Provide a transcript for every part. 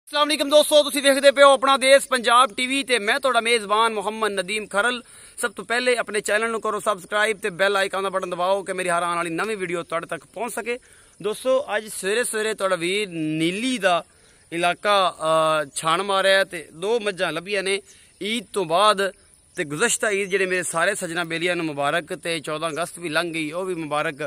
अस्सलाम वालेकुम दोस्तों, तुसीं देखदे पे हो अपना देश पंजाब टीवी ते मैं तुहाडा मेज़बान मोहम्मद नदीम खरल। सब तो पहले अपने चैनल नूं करो सबसक्राइब ते बैल आइकन दा बटन दबाओ कि मेरी हर आने वाली नवी वीडियो तुहाडे तक पहुंच सके। दोस्तों अज सवेरे सवेरे तुहाडा वीर नीली दा इलाका छाण मारिया ते दो मज्जां लभियां ने ईद तो बाद ते गुज़श्ता ईद जेहड़े मेरे सारे सजना बेलियां नूं मुबारक ते 14 अगस्त भी लंघ गई, वह भी मुबारक।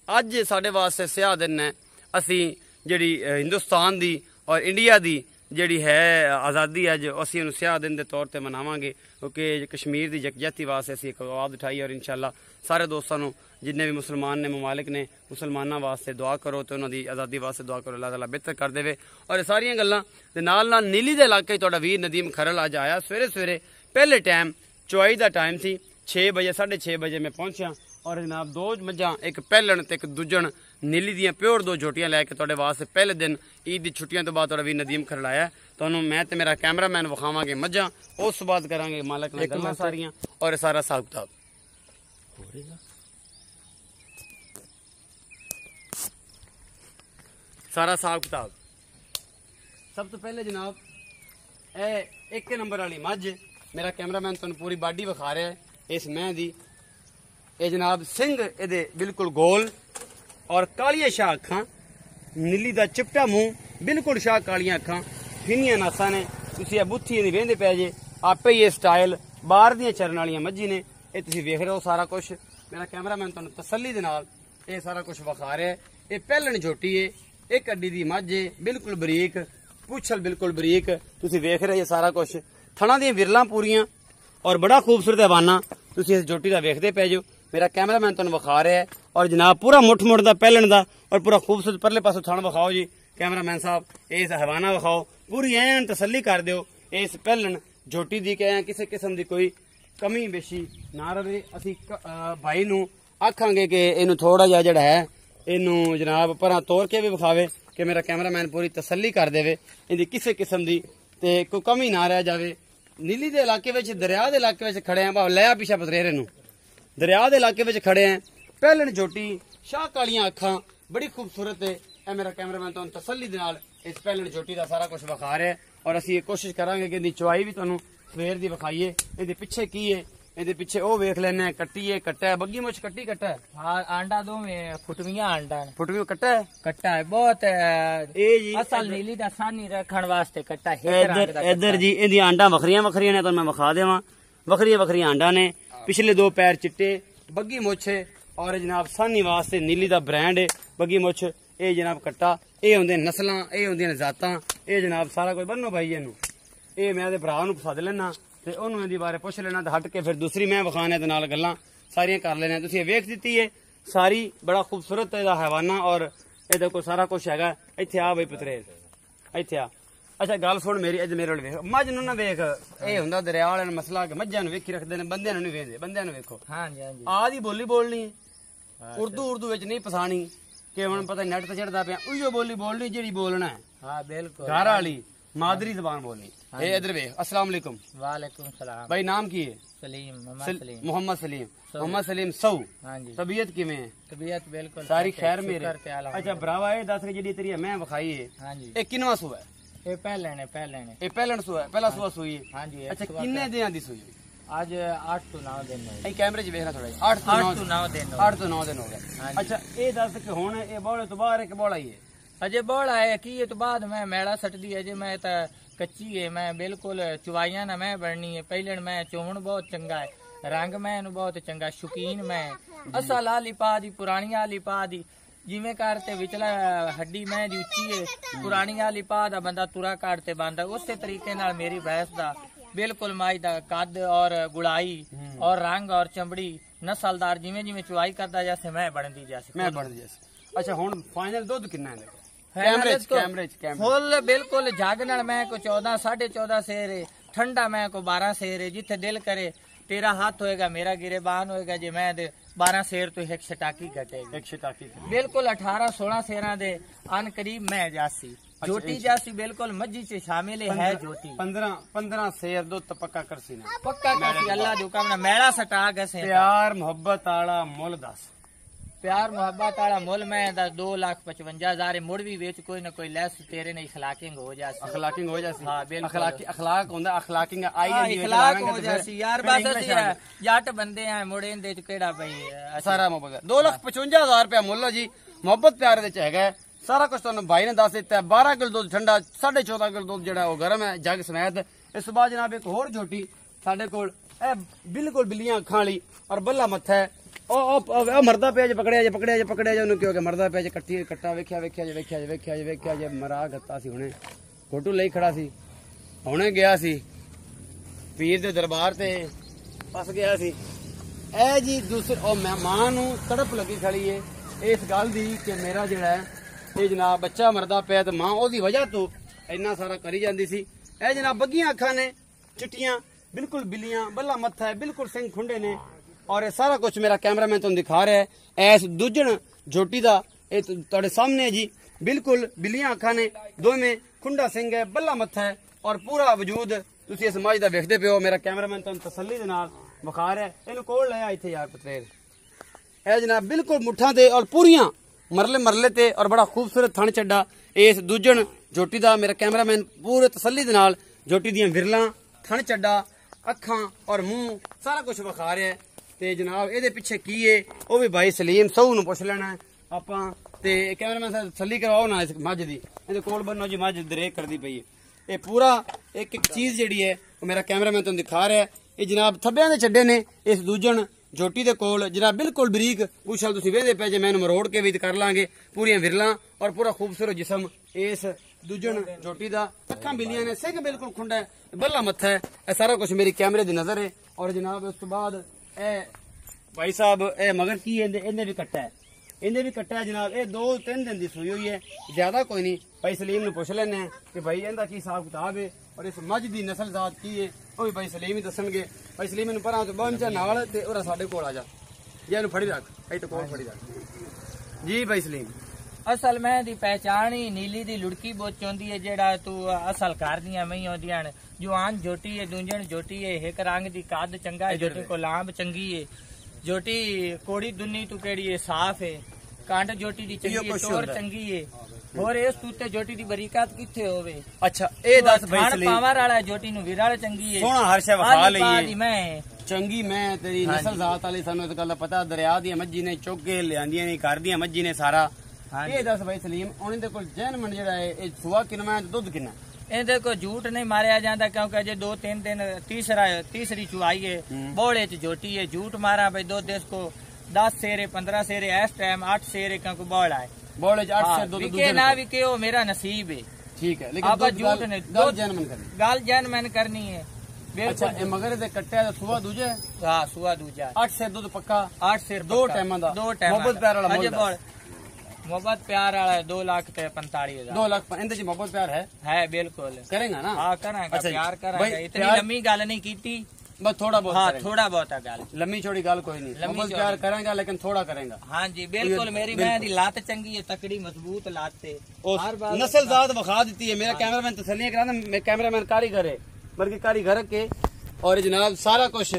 अज साडे वास्ते स्याह दिन है, असी जिहड़ी हिंदुस्तान दी और इंडिया दी जिहड़ी है आज़ादी अज असी उन्हें स्याह दिन के तौर पर मनावांगे, क्योंकि कश्मीर की यकजहती वास्ते असी एक आवाज़ उठाई। और इंशाअल्लाह सारे दोस्तों को जिन्हें भी मुसलमान ने ममालिक ने मुसलमानों वास्ते दुआ करो तो उन्होंने आज़ादी वास्ते दुआ करो, अल्लाह ताला बेहतर कर देवे। और ये सारियां गल्लां दे नाल नाल नीली के इलाके तुहाडा वीर नदीम खरल अज आया सवेरे सवेरे। पहले टाइम चुआई का टाइम थी 6 बजे 6:30 बजे मैं पहुंचा और जनाब दो मज्जां एक पहलन ते एक दूजन नीली दियां प्योर दो झोटियां लैके तुहाडे वास्ते पहले दिन ईद दी छुट्टियां तो बाद तुहाडा वीर नदीम खरल आया। तुहानूं मैं ते मेरा कैमरामैन विखावांगे मज्जां, उस तो बाद करांगे मालक नाल गल्लां सारियां और सारा हिसाब किताब। सारा हिसाब किताब सब तो पहले जनाब ए 1 नंबर वाली मझ मेरा कैमरामैन तुहानूं पूरी बाडी विखा रहा है। इस मैं दी ये जनाब सिंह ये बिल्कुल गोल और कालिया शाह अखां, नीली दा चिपटा मुंह, बिल्कुल शाह कालियां अखां, फिनियां नासा ने, तुसीं आ बुत्थी नहीं वेंदे पै जे आपे ही ये स्टाइल बाहर दियां चरण वालियां मज्जी ने। ये तुसीं वेख रहे हो सारा कुछ, मेरा कैमरामैन तुहानूं तसल्ली दे नाल ये सारा कुछ विखा रहा है। ये पहलन झोटी है, एक अड्डी दी मझ है, बिल्कुल बरीक, पुछल बिल्कुल बरीक, तुसीं वेख रहे ये सारा कुछ, थणा दियां विरलां पूरियां और बड़ा खूबसूरत हवाना तुसीं इस झोटी दा वेखदे पै जो। मेरा कैमरामैन तुहानूं विखा रहा है और जनाब पूरा मुठ मुठ दा पहलन दा और पूरा खूबसूरत परले पासों थण विखाओ जी कैमरामैन साहब, इस हवाना विखाओ पूरी ऐन तसल्ली कर दिओ इस पहलन झोटी दी कि किसी किस्म की कोई कमी बेशी ना रहे। असी भाई नूं आखांगे कि इनू थोड़ा जिहा जिहड़ा है इनू जनाब परां तोड़ के भी विखावे कि मेरा कैमरामैन पूरी तसल्ली कर देवे, इहदी किसी किस्म की ते कोई कमी ना रह जावे। नीली दे इलाके विच दरिया दे इलाके विच खड़े हैं, भाव लिया पिछा पतरेरे नूं दरिया दे इलाके विच खड़े हैं। पहलन झोटी शाह कालियां अखां बड़ी खूबसूरत है। ए मेरा कैमरामैन तुहानूं तसल्ली दे नाल इस पहलन झोटी दा सारा कुछ विखा रहा है और असीं कोशिश करांगे कि इहदी चौआई भी तुहानूं सवेर दी विखाईए। इहदे पिछे की है, इहदे पिछे ओ वेख लैने, कट्टी है कट्टा है, बग्गी मुछ कट्टी कट्टा है, हाँ आंडा दो में फुटवियां आंडा है, फुटवी कट्टा है, कट्टा है बहुत ए जी असल नीली दा सानी रखण वास्ते कट्टा है। इधर जी इहदी आंडा वखरियां वखरियां ने, तुहानूं मैं विखा देवां, वखरियां वखरियां आंडा ने, पिछले 2 पैर चिट्टे, बग्गी मुछ है और जनाब सानी वास्ते नीली दा ब्रांड है बग्गी मुछ। ये जनाब कट्टा, ये होंदे नस्लां, ये होंदियां जातां, ये जनाब सारा कुछ बन्नो भाई इनू। ये मैं ते भरा नूं सद लेना ते ओनू इहदी बारे पुछ लेना ते हट के फिर दूसरी मैं विखाने दे नाल गल्लां सारियां कर लेने। तुसीं वेख दित्ती है सारी, बड़ा खूबसूरत इहदा हैवाना और इहदा कोई सारा कुछ हैगा। इत्थे आ बई पतरेर, इत्थे आ। अच्छा गल सुन मेरी, अज मेरे वेख मझ नूं ना वेख, ये हुंदा दरिया वाले मसला कि मझां नूं वेखी रखदे ने, बंदियां नूं नहीं वेखदे। बंदियां नूं वेखो हाँ जी हाँ जी आ दी बोली बोलनी है, उर्दू विच नहीं पछाणी कि हुण पता नेट ते चढ़दा पिया, उहियो बोली बोलनी जिहड़ी बोलना है, हाँ बिल्कुल घर वाली मादरी जबान बोलनी। ए इधर वेख, अस्सलाम वालेकुम। वालेकुम सलाम भाई नाम की है? सलीम मोहम्मद सलीम। मोहम्मद सलीम सौ, हाँ जी तबीयत किवें है? तबीयत बिल्कुल सारी खैर मेरे। शुक्र अच्छा भरावा ये दस जी तेरी मैं विखाई है, हाँ जी ये किनवा सूआ है? ये पहले ने ये पहलन सूआ है, पहला सूआ सूई है। हाँ जी अच्छा किन्ने दिनां दी सूई? आज 8 to 9 दिन हो कैमरे च वेखना थोड़ा 8 to 9 दिन 8 to 9 दिन हो गए। अच्छा ये दस कि हुण ये बौले तो बाहर है कि बौला ही है? अजे बौला है की ये तो बाद मैं मैड़ा सट दी अजे मैं तो कच्ची है, मैं बिल्कुल चुवाइया ना मैं बननी है। पहले मैं चोण बहुत चंगा है, रंग मैं बहुत चंगा, शौकीन मैं असल आली पा दी पुरानी आली पा दी जिमें करते विचला हड्डी मैं दी उच्ची है, पुरानी आली पा दा बंदा तुरा काटते बांधा उस तरीके नाल मेरी भैंस दा बिल्कुल माई दा कद और गुड़ाई और रंग और चमड़ी नस्लदार जिमें जिमें चुवाई करता जैसे मैं बनती जैसे मैं बनती जैसे। अच्छा हुण फाइनल दुध कितना है? कैमरे फुल बिल्कुल जग नाल मैं को 14 14.5 शेर है, ठंडा मैं को 12 शेर है। जिथे दिल करे तेरा हाथ होएगा मेरा गिरेबान होएगा, जे मैं 12 शेर तो एक शटाकी घटेगी, एक शटाकी बिल्कुल 18-16 शेरां दे अन करीब मैं जासी झोटी जासी बिल्कुल मज्जी से शामिल है। झोटी 15 शेर दो तो पक्का करसी ना, पक्का करसी अल्लाह जो काम ना मैड़ा सटा गसे। प्यार मोहब्बत आला मुल दस प्यार मोहब्बत वाला मुल मैं 2,55,000 मुड़ भी वेच कोई ना कोई लेस तेरे ने इखलाकिंग हो जासी। अखलाकिंग हो जासी। हाँ बिल्कुल अखलाक होंदा अखलाकिंग आई जाती है। इखलाक हो जासी यार बस असि जट बंदे हैं मुड़े इंदे च केड़ा भाई सारा मोहब्बत 2,55,000 रुपया मुल जी मोहब्बत प्यार दे च हैगा सारा कुछ तुहानू भाई ने दस दिता है। 12 किलो दूध ठंडा 14.5 किलो दूध जेड़ा वो गर्म है जग समेत। इस बाद जनाब एक होर झोटी साडे कोल बिल्कुल बिल्लियां अखां वाली और बल्ला मत्था है ओ मरदा पे पकड़िया ओनू की हो गया मरदा पे कट्टी कट्टा वेख्या जे मरा गत्ता सी हुणे फोटो लई खड़ा सी हुणे गया सी पीर दे दरबार ते फस गया सी ए जी दूसरे ओ मां नू तड़प लगी खड़ी है इस गल दी कि मेरा जेड़ा है ये जनाब बच्चा मरदा पे ते मां ओदी वजह तो इन्ना सारा करी जांदी सी। ए जनाब बग्गियां अखां ने चिट्टियां बिल्कुल बिल्लियां बल्ला मत्था है बिल्कुल सिंह खुंडे ने और ये सारा कुछ मेरा कैमरामैन तुहानू दिखा रहा है। इस दूजन झोटी दा ये तुहाडे सामने जी बिल्कुल बिल्लियां अखां ने दोवें खुंडा सिंह है बल्ला मत्था है और पूरा वजूद तुसीं इस मज दा वेखदे पियो। मेरा कैमरामैन तुहानू तसल्ली दे नाल विखा रहा है। इहनू कोल ले आ इत्थे यार पतरेर ए जनाब बिल्कुल मुठ्ठां ते और पूरियां मरले ते और बड़ा खूबसूरत थण चड्डा इस दूजन झोटी दा मेरा कैमरामैन पूरे तसल्ली दे नाल झोटी दियां विरलां थण चड्डा अखां और मुंह सारा कुछ विखा रहा है। ते जनाब ਇਹਦੇ ਪਿੱਛੇ ਕੀ ਹੈ ਉਹ ਵੀ ਭਾਈ ਸਲੀਮ ਸਹੂ ਨੂੰ ਪੁੱਛ ਲੈਣਾ ਆਪਾਂ ਤੇ ਕੈਮਰਾਮੈਨ ਸਾਹਿਬ ਤਸੱਲੀ ਕਰਵਾਓ ਨਾ ਇਸ ਮੱਝ ਦੀ ਇਹਦੇ ਕੋਲ ਬੰਨੋ ਜੀ ਮੱਝ ਦਰੇਕ ਕਰਦੀ ਪਈ ਹੈ। ਇਹ ਪੂਰਾ ਇੱਕ ਇੱਕ ਚੀਜ਼ ਜਿਹੜੀ ਹੈ ਉਹ ਮੇਰਾ ਕੈਮਰਾਮੈਨ ਤੁਹਾਨੂੰ ਦਿਖਾ ਰਿਹਾ ਹੈ। ਇਹ ਜਨਾਬ ਥੱਬਿਆਂ ਦੇ ਛੱਡੇ ਨੇ ਇਸ ਦੂਜਣ झोटी दे कोल जनाब बिल्कुल बरीक पूछल तुसीं वेंदे पे जे मैं मरोड़ के भी कर लांगे पूरियां विरलां और पूरा खूबसूरत जिसम इस दूजन झोटी दा अखां बिल्लियां ने सिंह बिल्कुल खुंडा है बल्ला मत्था है। यह सारा कुछ मेरी कैमरे दी नजर है। और जनाब उस तो बाद ए भाई साहब ए मगर की इन्हें भी कट्टा है इन्हें भी कट्टा है जनाब ये 2-3 दिन की सूई हुई है ज्यादा कोई नहीं। भाई सलीम ने पुछ लेने कि भाई इनका की हिसाब किताब है और इस मझ की नस्ल जात की है वो भी भाई सलीम ही दसणगे। भाई सलीम इन पर बंचा नाल ते ओरा साडे कोल आ जा जे इहनू फड़ी रख ऐ तो कोल फड़ी रख जी। भाई सलीम असल मैं दी पहचान ही नीली दी लुड़की बहुत चौंदी है जेड़ा तू असल कर दियां मैं होंदियां जवान झोटी है दूजन झोटी है एक रंग दी कद चंगा है झोटी को लांब चंगी है झोटी कोड़ी दुन्नी तू केड़ी है साफ है कांड झोटी दी चंगी है तोर चंगी है और इस तूते झोटी दी बरीकात किथे होवे। अच्छा ए दस भाई सलीम पावर वाला झोटी नु विराल चंगी है सोना हर शे वखा लईए मैं चंगी मैं तेरी नस्ल जात वाली सानू इस गल दा पता दरिया दी मज्जी ने चुक के लियांदियां ने घर दी मज्जी ने सारा ये दस भाई सलीम उन्हें दे कोल जैन मन जेड़ा है ए सुआ किना दुध किना ਇਹਦੇ ਕੋ ਝੂਠ नहीं मारिया जाता क्योंकि अजे 2-3 दिन तीसरी चुवाई है बोले च झोटी है झूठ मारा भाई दो देश को 10 शेरे 15 शेरे इस टाइम 8 शेरे क्योंकि बोला है बोले 8 शेर दो विके ना विके वो मेरा नसीब है ठीक है लेकिन आप झूठ ने दो जैनमन करनी गाल जैनमन करनी है। अच्छा ए मगर दे कट्टे दा सुआ दूजा है हां सुआ दूजा 8 शेर दूध पक्का 8 शेर दो टाइम दा मोहब्बत प्यार वाला मोल मोहब्बत प्यार वाला 2,45,000 2 लाख इंदे च मोहब्बत प्यार है बिल्कुल करेगा ना हां करांगा प्यार करांगा इतनी लंबी गल नहीं कीती बस थोड़ा बहुत हाँ थोड़ा बहुत गल लंबी छोड़ी गल कोई नहीं मोहब्बत प्यार करेंगा लेकिन थोड़ा करेंगा। हाँ जी बिल्कुल मेरी मैं दी लात चंगी है तकड़ी मजबूत लात है नस्ल जात विखा दी है। मेरा कैमरामैन तसल्ली करांदा कैमरामैन कारीगर है बल्कि कारीगर के और जनाब सारा कुछ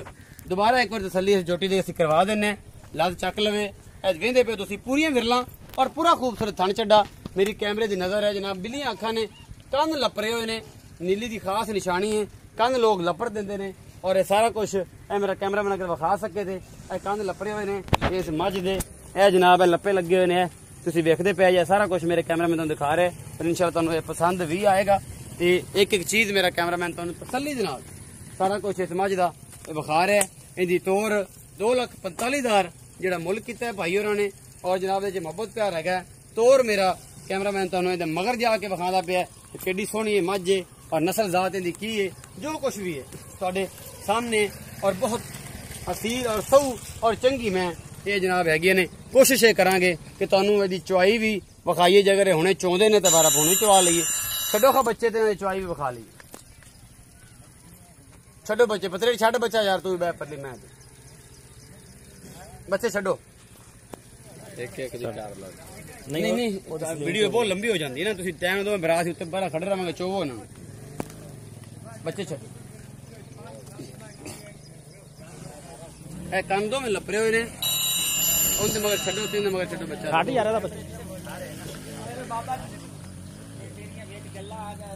दोबारा एक बार तसल्ली झोटी दे करवा देने लात चक लवे वेंदे पे तुसीं पूरियां विरलां और पूरा खूबसूरत थन चड्डा मेरी कैमरे की नजर है जनाब बिल्लियां अखां ने कंध लपरे हुए ने नीली की खास निशानी है कंध लोग लपड़ देंदे ने और ये सारा कुछ ए मेरा कैमरामैन अगर विखा सके थे ए कंध लपरे हुए ने इस मझ दे ए जनाब ए लप्पे लगे हुए ने तुसीं वेखदे पे जे सारा कुछ मेरे कैमरामैन तुहानू दिखा रहे पर इंशाअल्लाह तुहानू ये पसंद भी आएगा। ते एक एक चीज मेरा कैमरामैन तुहानू तसल्ली दे नाल सारा कुछ इस मझ दा विखा रहा है। इहदी तोर 2,45,000 जेड़ा मुल कीता है भाई होरां ने और जनाब दे मोहब्बत प्यार है तोर मेरा कैमरामैन तुहानू इहदे मगर जाके विखांदा पिया केडी सोहनी है मझ है और नस्ल जात इहदी की है जो कुछ भी है तुहाडे सामने और बहुत असील और सऊ और चंगी मैं ये जनाब हैगी ने कोशिश ये करांगे कि तुहानू इहदी चुआई भी विखाईए जे अगर हुणे चाहुंदे ने तो बारा हुणे चुआ लईए छड्डो खा बच्चे ते चुआई भी विखा लईए छड्डो बच्चे पतरे छड्ड बच्चा यार तू बै पतली मैं बच्चे छड्डो एक नहीं वीडियो बहुत लंबी हो जाती है ना तुसीं टाइम दो बरात उत्ते बाहर खड़े रहांगे चोवो ना बच्चे छड्डो ए कंधों में लपरे हुए ने ਉਹਦੇ ਮਗਰ ਛੱਡੋ ਤੇ ਉਹਦੇ ਮਗਰ ਛੱਡੋ ਬੱਚਾ 60,000 ਦਾ ਬੱਚਾ ਬਾਬਾ ਜੀ ਤੇਰੀਆਂ ਵੇਟ ਗੱਲਾਂ ਆ ਜਾ